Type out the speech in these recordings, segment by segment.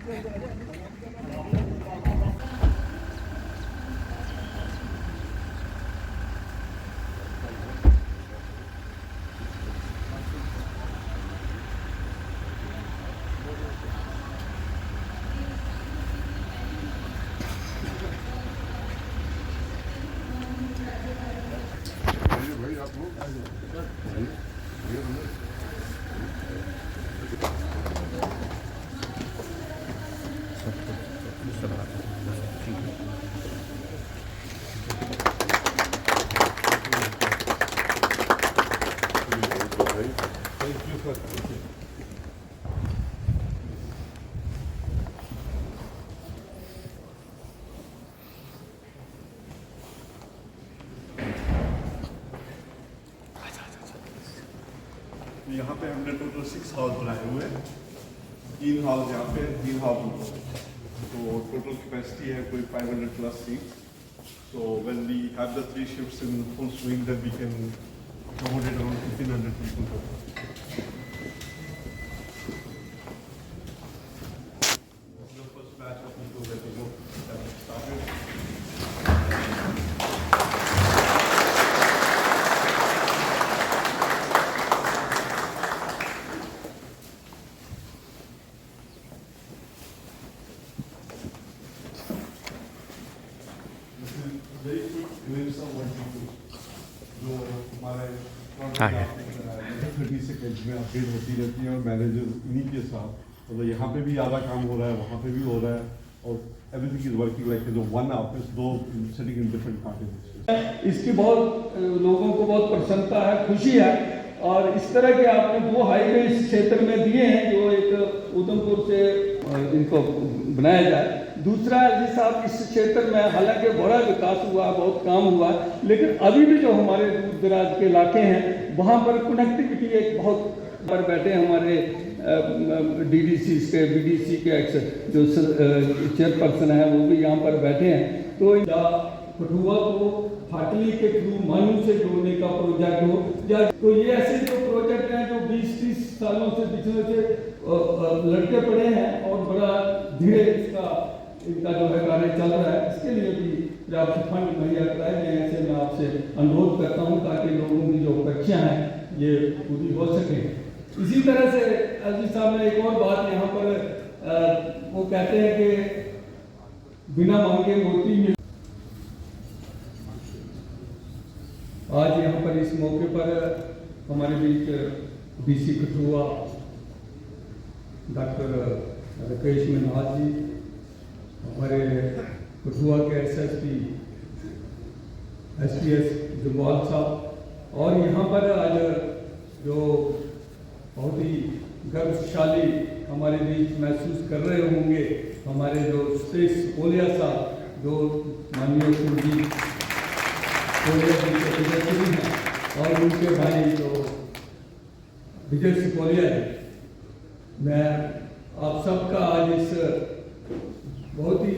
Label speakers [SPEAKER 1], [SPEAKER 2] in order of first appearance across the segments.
[SPEAKER 1] यहाँ पे हमने टोटल 6 हॉल बनाए हुए हैं, 3 हॉल यहाँ पे, 3 हॉल ऊपर। तो टोटल कैपेसिटी है कोई 500 plus seats. So when we have the 3 shifts in full swing, then we can accommodate around 1500 people total. This is the first batch of people that we know that have started. Very quick glimpse of what we do. जो हमारे 30 second में update होती रहती है और manager इन्हीं के साथ, मतलब यहाँ पे भी ज़्यादा काम हो रहा है, वहाँ पे भी हो रहा है, और एवरीथिंग इज वर्किंग लाइक जो वन ऑफिस, दो सिटिंग इन डिफरेंट पार्टीज।
[SPEAKER 2] इसकी बहुत लोगों को बहुत प्रसन्नता है, खुशी है। और इस तरह के आपने 2 हाईवे इस क्षेत्र में दिए हैं जो एक उधमपुर से इनको बनाया जाए। दूसरा जी साहब, इस क्षेत्र में हालांकि बड़ा विकास हुआ, बहुत काम हुआ, लेकिन अभी भी जो हमारे दूर दराज के इलाके हैं वहाँ पर कनेक्टिविटी एक बहुत पर बैठे हमारे डीडीसी के बीडीसी के जो चेयरपर्सन है वो भी यहाँ पर बैठे हैं। तो कठुआ को फाटली के थ्रू मानू से जोड़ने का प्रोजेक्ट हो, या तो ये ऐसे जो प्रोजेक्ट हैं जो 20-30 सालों से पिछले से लड़के पड़े हैं और बड़ा धीरे इनका जो है कार्य चल रहा है, इसके लिए भी पर्याप्त फंड मुहैया कराए गए। ऐसे मैं आपसे अनुरोध करता हूँ ताकि लोगों की जो अपेक्षा हैं ये पूरी हो सके। इसी तरह से अजी साहब ने एक और बात यहाँ पर वो कहते हैं कि बिना मांगे मोती मिल। आज यहाँ पर इस मौके पर हमारे बीच डीसी कठुआ डॉक्टर राकेश मिन्हास जी, हमारे कठुआ के एसएसपी एसपीएस जम्वाल साहब, और यहाँ पर आज जो बहुत ही गर्वशाली हमारे बीच महसूस कर रहे होंगे हमारे जो सुरेश सिपोलिया साहब, जो माननीय कुलदीप सिपोलिया जी के सदस्य हैं, और उनके भाई जो विजय सिपोलिया जी। मैं आप सबका आज इस बहुत ही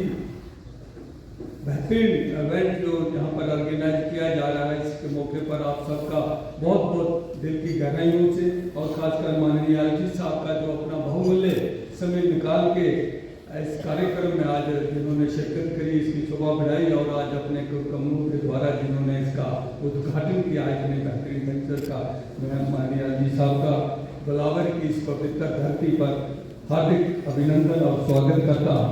[SPEAKER 2] बेहतरीन इवेंट जो यहाँ पर ऑर्गेनाइज किया जा रहा है, इसके मौके पर आप सबका बहुत बहुत दिल की गहराइयों से, और खासकर माननीय आईजी साहब का जो अपना बहुमूल्य समय निकाल के इस कार्यक्रम में आज जिन्होंने शिरकत करी, इसकी शोभा बढ़ाई, और आज अपने कमरों के द्वारा जिन्होंने इसका उद्घाटन किया इतने बेहतरीन वेंचर का, मैं माननीय आईजी साहब का बिलावर की इस पवित्र धरती पर हार्दिक अभिनंदन और स्वागत करता हूँ।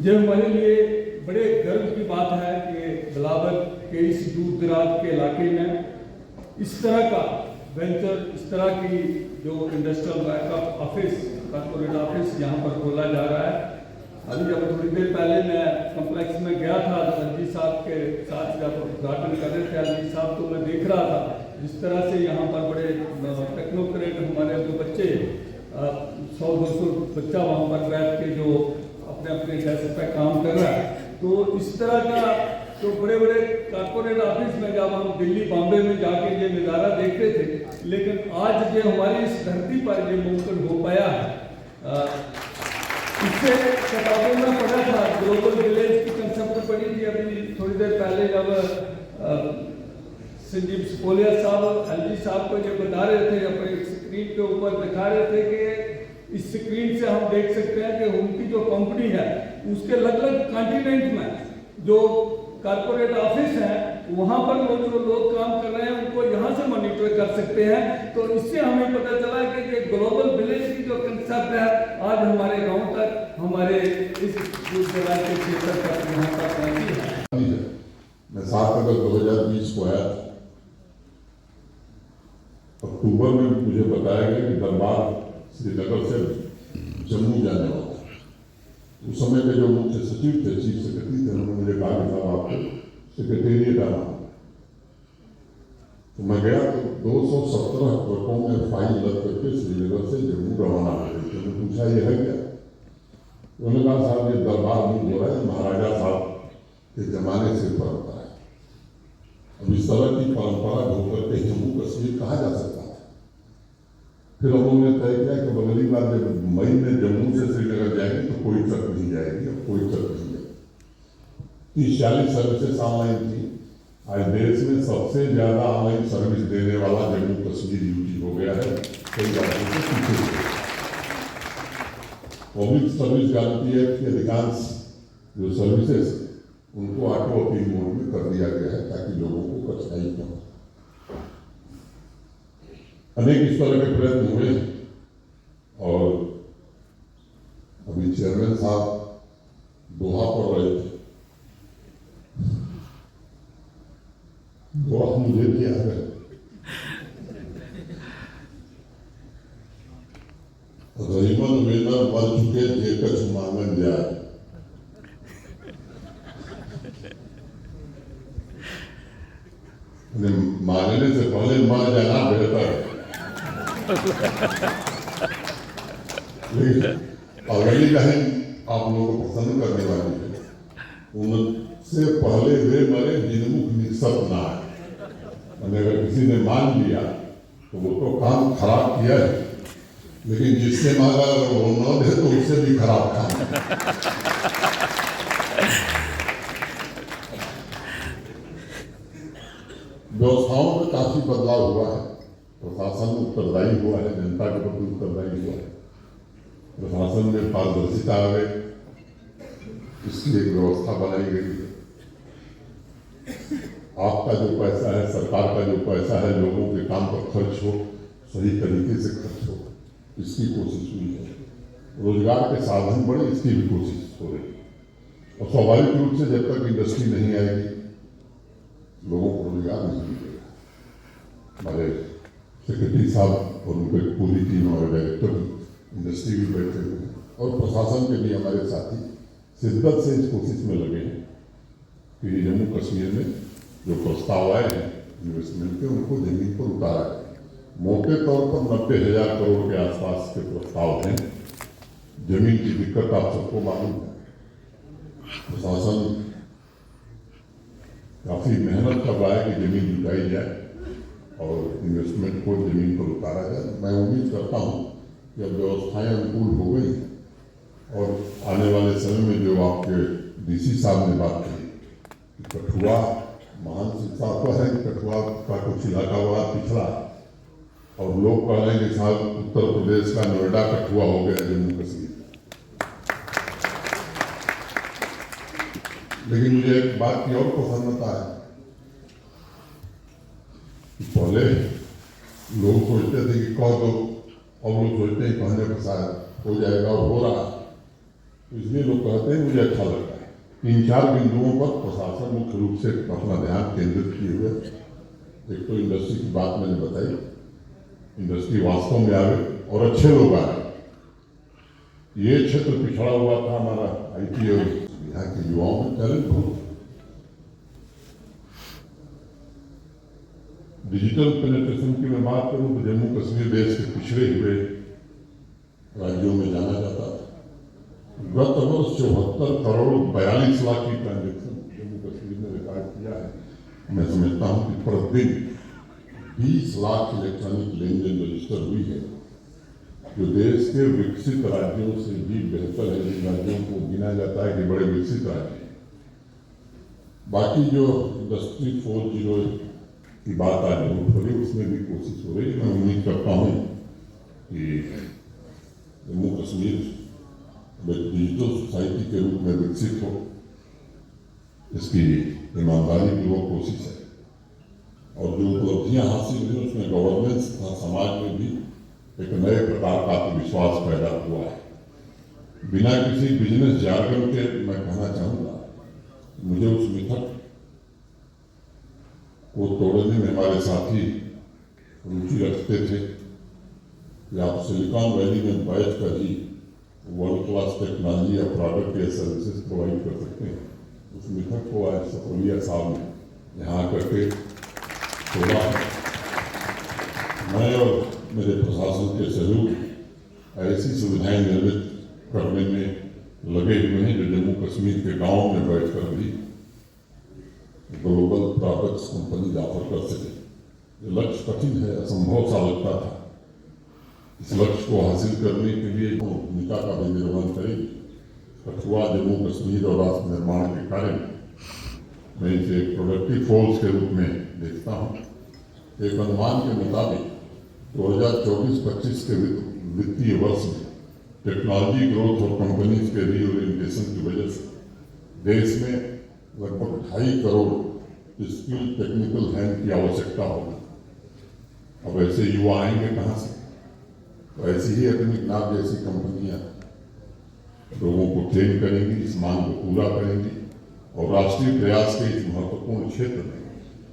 [SPEAKER 2] ये हमारे लिए बड़े गर्व की बात है कि बिलावर के इस दूर दराज के इलाके में इस तरह का वेंचर, इस तरह की जो industrial backup office, corporate office यहाँ पर खोला जा रहा है। अभी जब थोड़ी देर पहले मैं कॉम्प्लेक्स में गया था तो एलजी साहब के साथ जब उद्घाटन कर रहे थे एलजी साहब, तो मैं देख रहा था जिस तरह से यहाँ पर बड़े टेक्नोक्रेट हमारे जो बच्चे 100-200 बच्चा वहाँ पर बैठ के जो अपने अपने डेस्क पे काम कर रहा है। तो इस तरह का तो बड़े बड़े कॉर्पोरेट ऑफिस में जब हम दिल्ली बॉम्बे में जाके ये नज़ारा देखते थे, लेकिन आज ये हमारी इस धरती पर ये मुमकिन हो पाया है। इससे किताबों में पढ़ा था, ग्लोबल विलेज की कंसेप्ट पढ़ी थी अभी थोड़ी देर पहले, जब संजीव सिपोलिया साहब एलजी साहब को ये बता रहे थे अपने स्क्रीन के ऊपर दिखा रहे थे कि इस स्क्रीन से हम देख सकते हैं कि उनकी जो कंपनी है उसके अलग अलग कॉन्टिनेंट में जो कारपोरेट ऑफिस है वहाँ पर वो जो लोग काम कर रहे हैं उनको यहाँ से मॉनिटर कर सकते हैं। तो इससे हमें पता चला कि ये ग्लोबल विलेज की जो कंसेप्ट है आज हमारे गांव तक, हमारे इस दूरदराज के क्षेत्र तक यहाँ तक पहुँची है।
[SPEAKER 3] मैं 7 अगस्त 2020 को आया था। अक्टूबर में मुझे बताया गया कि दरबार श्रीनगर से जम्मू जाने वाला था। उस समय के जो मुख्य सचिव थे, चीफ सेक्रेटरी थे, उन्होंने मुझे कहा कि साहब आपको सेक्रेटेरिएट आना। तो मैं गया तो 217 ट्रकों में फाइल लग करके श्रीनगर से जम्मू रवाना हो गई। तो मैंने पूछा ये है क्या? उन्होंने कहा साहब ये दरबार मूव हो रहा है, महाराजा साहब के जमाने से परंपरा है। अब इस तरह की परंपरा होकर के जम्मू कश्मीर कहा जा सकता है। फिर उन्होंने तय किया कि अगली बार जब मई में जम्मू से श्रीनगर जाएंगे तो कोई ट्रक नहीं जाएगी, अब कोई ट्रक नहीं जाएगी। 30-40 सर्विसेज ऑनलाइन थी। आज देश में सबसे ज्यादा ऑनलाइन सर्विस देने वाला जम्मू कश्मीर यूटी हो गया है। कई राज्यों से पीछे पब्लिक सर्विस गारंटी एक्ट की अधिकांश जो सर्विसेज उनको ऑटो अपील मोड में कर दिया गया है ताकि लोगों को कठिनाई न हो। अनेक इस तरह के प्रयत्न हुए और अभी चेयरमैन साहब दोहा पढ़ रहे थे। दोहा मुझे भी याद है। रहीमन वेना मर चुके थे कछ मांगन जाए। मांगने से पहले मर जाना बेहतर है। लेकिन अगली लाइन आप लोगों को पसंद करने वाली है, उनसे पहले वे मरे जिनमुख निसत ना आए। अगर किसी ने मान लिया तो वो तो काम खराब किया है, लेकिन जिससे मांगा अगर वो न दे तो उससे भी खराब काम। व्यवस्थाओं में काफी बदलाव हुआ है। प्रशासन उत्तरदायी हुआ है, जनता के प्रति उत्तरदायी हुआ है। प्रशासन में पारदर्शिता आ गई, इसकी एक व्यवस्था बनाई गई है। आपका जो पैसा है, सरकार का जो पैसा है, लोगों के काम पर खर्च हो, सही तरीके से खर्च हो, इसकी कोशिश हुई है। रोजगार के साधन बढ़े, इसकी भी कोशिश हो रही है। और स्वाभाविक रूप से जब तक इंडस्ट्री नहीं आएगी लोगों को रोजगार नहीं मिलेगा। हमारे सेक्रेटरी साहब और उनके पूरी टीम और डायरेक्टर इंडस्ट्री भी बैठे हुए हैं और प्रशासन के भी हमारे साथी शिद्दत से इस कोशिश में लगे हैं कि जम्मू कश्मीर में जो प्रस्ताव आए हैं इन्वेस्टमेंट के, उनको जमीन पर उतारा जाए। मोटे तौर पर 90,000 करोड़ के आसपास के प्रस्ताव हैं। जमीन की दिक्कत आप सबको मालूम है। प्रशासन काफी मेहनत कर रहा है कि जमीन जुटाई जाए और इन्वेस्टमेंट को जमीन पर उतारा जाए। मैं उम्मीद करता हूँ कि अब व्यवस्थाएं अनुकूल हो गई और आने वाले समय में जो आपके डीसी साहब ने बात की, कठुआ महान शिक्षा तो है, कठुआ का कुछ इलाका बड़ा पिछड़ा और लोग कह रहे हैं कि साहब उत्तर प्रदेश का नोएडा कठुआ हो गया जम्मू कश्मीर। लेकिन मुझे एक बात की और प्रसन्नता है कि पहले लोग सोचते थे कि कह दो, और लोग सोचते हैं कहने पर शायद हो जाएगा और हो रहा। तो इसलिए लोग कहते हैं, मुझे अच्छा लगता है। 3-4 बिंदुओं पर प्रशासन मुख्य रूप से अपना ध्यान केंद्रित किए हुए। एक तो इंडस्ट्री की बात मैंने बताई, इंडस्ट्री वास्तव में आवे और अच्छे लोग आए। ये क्षेत्र पिछड़ा हुआ था हमारा IT और यहाँ के युवाओं में टैलेंट बहुत। डिजिटल पेनिट्रेशन की मैं बात करूं तो जम्मू कश्मीर देश के पिछड़े हुए राज्यों में जाना जाता था। गत वर्ष 74 करोड़ 42 लाख की ट्रांजेक्शन जम्मू कश्मीर ने रिकॉर्ड किया है। मैं समझता हूं कि प्रतिदिन 20 लाख इलेक्ट्रॉनिक लेन देन रजिस्टर हुई है, जो देश के विकसित राज्यों से भी बेहतर है। जिन राज्यों को गिना जाता है कि बड़े विकसित राज्य हैं। बाकी जो इंडस्ट्री 4.0 की बात आज हो रही, उसमें भी कोशिश हो रही है। मैं उम्मीद करता हूँ कि जम्मू कश्मीर एक डिजिटल सोसाइटी के रूप में विकसित हो, इसकी ईमानदारी की वो कोशिश है। और जो उपलब्धियां हासिल हुई उसमें गवर्नेंस तथा समाज में भी एक नए प्रकार का आत्मविश्वास पैदा हुआ है। बिना किसी बिजनेस जार्गन के मैं कहना चाहूँगा, मुझे उस मिथक को तोड़ने में हमारे साथी रुचि रखते थे कि आप सिलिकॉन वैली में बैठ कर ही वर्ल्ड क्लास टेक्नोलॉजी या प्रोडक्ट या सर्विसेज प्रोवाइड कर सकते हैं। उस मिथक को आज सफोलिया साहब ने यहाँ करके तोड़ा है। मैं और मेरे प्रशासन के सहयोग ऐसी सुविधाएं निर्मित करने में लगे हुए हैं जो जम्मू कश्मीर के गांव में बैठकर भी ग्लोबल प्रोडक्ट्स कंपनी ऑफर कर सके। ये लक्ष्य कठिन है, असंभव सा लगता था। इस लक्ष्य को हासिल करने के लिए जो भूमिका का भी निर्वहन करेगी कठुआ जम्मू कश्मीर और राष्ट्र निर्माण के कार्य में मैं इसे एक प्रोडक्टिव फोर्स के रूप में देखता हूँ। एक अनुमान के मुताबिक 2024-25 के वित्तीय वर्ष में टेक्नोलॉजी ग्रोथ और कंपनीज के रीओरिएंटेशन की वजह से देश में लगभग 2.5 करोड़ स्किल टेक्निकल हैंड की आवश्यकता होगी। अब ऐसे युवा आएंगे कहाँ से? तो ऐसी ही एटॉमिक नाम जैसी कंपनियां लोगों को ट्रेन करेंगी, इस मांग को पूरा करेंगी और राष्ट्रीय प्रयास के इस महत्वपूर्ण क्षेत्र में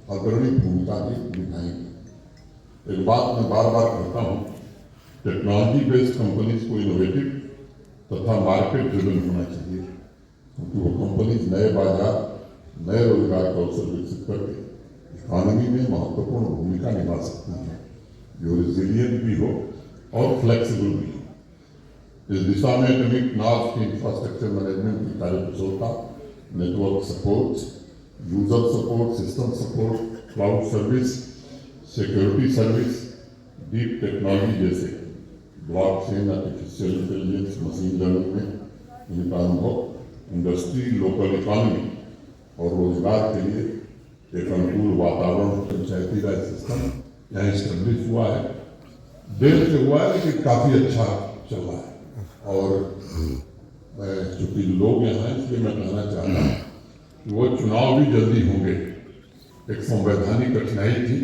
[SPEAKER 3] अग्रणी भूमिका भी निभाएंगी। एक बात मैं बार बार कहता हूँ, टेक्नोलॉजी बेस्ड कंपनीज को इनोवेटिव तथा मार्केट ड्रिवन होना चाहिए, क्योंकि वो कंपनीज नए बाजार, नए रोजगार का अवसर विकसित करके इकॉनमी में महत्वपूर्ण भूमिका निभा सकती हैं, जो रिजिलियंट भी हो और फ्लेक्सिबल भी हो। इस दिशा में एटॉमिक नॉर्थ की इंफ्रास्ट्रक्चर मैनेजमेंट की कार्यकुशलता, network support, user support, system support, cloud service, security service, deep technology जैसे blockchain, artificial intelligence, machine learning में इनका अनुभव इंडस्ट्री, लोकल इकॉनमी और रोजगार के लिए एक अनुकूल वातावरण, पंचायती राज सिस्टम यहाँ स्टेब्लिश हुआ है। देर से हुआ है लेकिन काफी अच्छा चल रहा है। और चूंकि लोग यहाँ हैं इसलिए मैं कहना चाहता हूँ कि वो चुनाव भी जल्दी होंगे। एक संवैधानिक कठिनाई थी,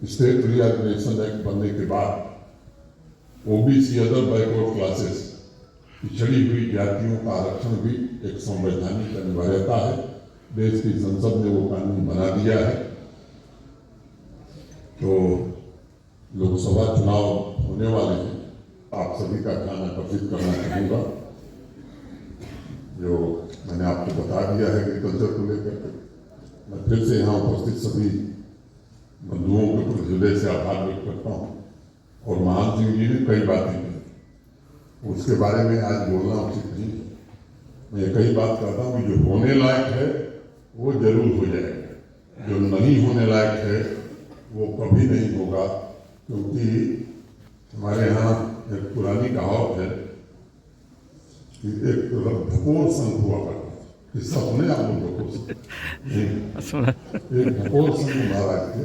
[SPEAKER 3] स्टेट रीऑर्गेनाइजेशन एक्ट बनने के बाद ओबीसी अदर बैकवर्ड क्लासेस, पिछड़ी हुई जातियों का आरक्षण भी एक संवैधानिक अनिवार्यता है। देश की संसद ने वो कानून बना दिया है। तो लोकसभा चुनाव होने वाले हैं, आप सभी का ध्यान आकर्षित करना चाहूँगा। जो मैंने आपको बता दिया है एग्रीकल्चर को लेकर के, मैं फिर से यहाँ उपस्थित सभी बंधुओं के प्रति हृदय से आभार व्यक्त करता हूँ। और महान सिंह जी ने कई बातें की, उसके बारे में आज बोलना उचित नहीं है। मैं एक ही बात कहता हूँ कि जो होने लायक है वो जरूर हो जाएगा, जो नहीं होने लायक है वो कभी नहीं होगा। क्योंकि हमारे यहाँ एक पुरानी कहावत है कि एक भकोर संघ हुआ करता था। किस्सा सुने आप लोग? भकोर संघ, एक भकोर संघ महाराज थे।